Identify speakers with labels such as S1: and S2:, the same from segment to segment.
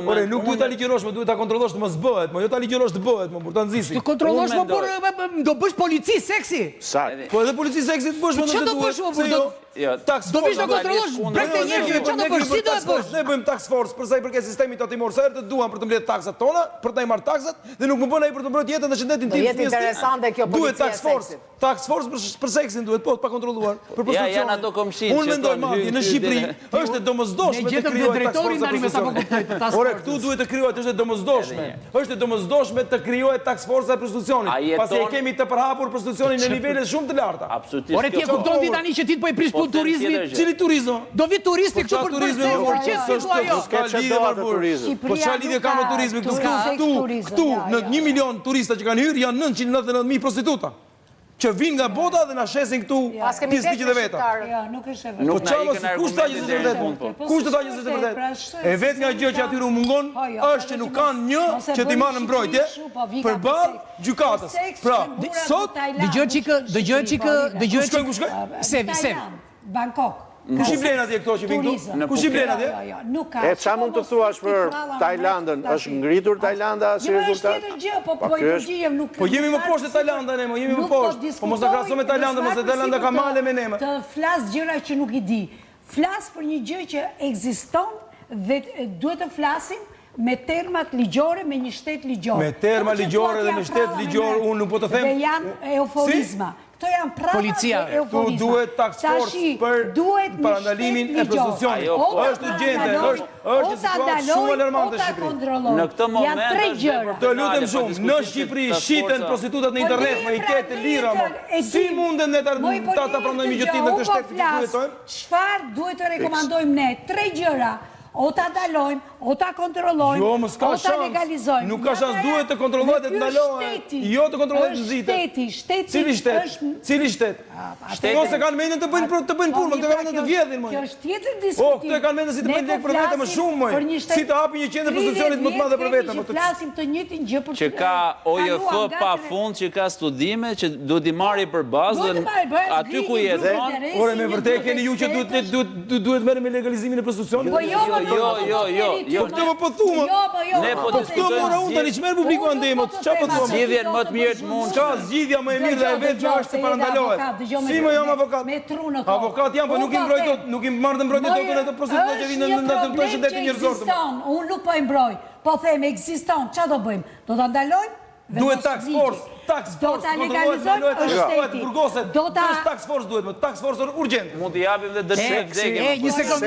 S1: Ore, nuk duhet ta ligjërosh, më duhet ta kontrollosh të mos bëhet, më jo ta ligjërosh të bëhet, më për ta nxisi.
S2: Të kontrollosh më por do bësh polici seksi.
S1: Po edhe polici seksi të bësh më
S2: Çfarë do bësh më për do? Do vish të kontrollosh brek të njerëzve, çfarë do bësh? Si do e bësh?
S1: Ne bëjmë task force për sa i përket sistemit tatimor, sa herë të duam për të mbledh taksat tona, për të marrë taksat dhe nuk më bën ai për të mbrojtur jetën dhe shëndetin tim.
S3: Jetë interesante kjo
S1: Duhet
S3: policia
S1: task force. Task force për seksin duhet, po pa kontrolluar. Për prostitucionin.
S4: Ja, janë ato komshin.
S1: Unë mendoj madje në Shqipëri është e domosdoshme të krijohet task force.
S2: Tani më sapo kuptoj të task force.
S1: Ore, këtu duhet të krijohet, është e domosdoshme. Është e domosdoshme të krijohet task force e prostitucionit. Pasi e kemi të përhapur prostitucionin në nivele shumë të larta.
S4: Absolutisht.
S2: Ore, ti e kupton ti tani që ti po i prish punë turizmit?
S1: Cili turizëm?
S2: Do vi turisti këtu për të bërë qefi po ajo.
S1: Ka lidhje me turizmin. Po çfarë lidhje ka me turizmin këtu? Në 1 milion turista që kanë hyrë janë 999.000 prostituta. Që vinë nga bota dhe na shesin këtu pjesëliqet e veta.
S3: Jo, nuk është e vërtetë.
S4: Nuk na ikën argumentet deri në fund.
S1: Kush të thajë se është e vërtetë? E vetë nga gjë që aty u mungon është që nuk kanë një që t'i marrë mbrojtje përballë gjykatës. Pra, sot
S2: dëgjoj çikë. Se
S3: Bangkok.
S1: kush i blen atje këto që vinë këtu? Kush i blen atje?
S3: Nuk ka.
S5: E çfarë mund të thuash për Tajlandën? Është ngritur Tajlanda si rezultat?
S1: Po jemi më poshtë se Tajlanda ne, jemi më poshtë. Po mos na krahaso me Tajlandën, mos e Tajlanda ka male me ne.
S3: Të flas gjëra që nuk i di. Flas për një gjë që ekziston dhe duhet të flasim me termat ligjore, me një shtet ligjor.
S1: Me terma ligjore dhe me shtet ligjor, unë nuk po të them.
S3: Dhe janë euforizma. Këto janë prapa e euforizma.
S1: Tu duhet task force për parandalimin e prostitucionit. Është urgjente, është një situatë shumë alarmante në Shqipëri.
S4: Në këtë moment
S3: janë 3 gjëra.
S1: Të lutem shumë, në Shqipëri shiten prostitutat në internet, më i ketë lira më. Si munden ne ta prandojmë gjë tillë në këtë shtet që jetojmë?
S3: Çfarë duhet të rekomandojmë ne? 3 gjëra. O ta ndalojmë, o ta kontrollojmë, o ta legalizojmë.
S1: Nuk ka shans, duhet të kontrollohet dhe të ndalohet. Jo të kontrollohet të nxitet. Cili shtet? Cili shtet? Ose kanë mendjen të bëjnë punë, këto kanë mendjen të vjedhin më.
S3: Kjo është tjetër diskutim.
S1: O, këto kanë mendjen si të bëjnë lek për vete më shumë më. Si të hapin një qendër prostitucionit më të madhe për vete më.
S3: Flasim të njëjtin gjë për
S4: që ka OJF pafund, që ka studime, që duhet i marrë përbazën aty ku jeton.
S1: Ore, me vërtet keni ju që duhet merrem me legalizimin e prostitucionit?
S4: Jo.
S1: Po këtë po thuma.
S4: Ne po
S1: këtë mora unë tani çmerr publiku andemot. Çfarë po thua?
S4: Zgjidhjen më të mirë të mund.
S1: Ka zgjidhja më e mirë dhe e vetë që është të parandalohet. Si më jam avokat?
S3: Me trunë këto.
S1: Avokat jam, po nuk i mbroj dot, nuk i marr të mbrojtje dot në prostituta që vinë në të shëndetin njerëzor.
S3: Unë nuk po i mbroj. Po them ekziston, çfarë do bëjmë? Do ta ndalojmë?
S1: Duhet task force.
S3: Do ta legalizojmë shteti.
S1: Do ta task force duhet, task force urgjent.
S4: Mund t'i japim dhe dëshmë vdekje.
S2: Një sekond.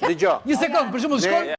S5: Dëgjoj.
S2: Një sekond, për shembull shkon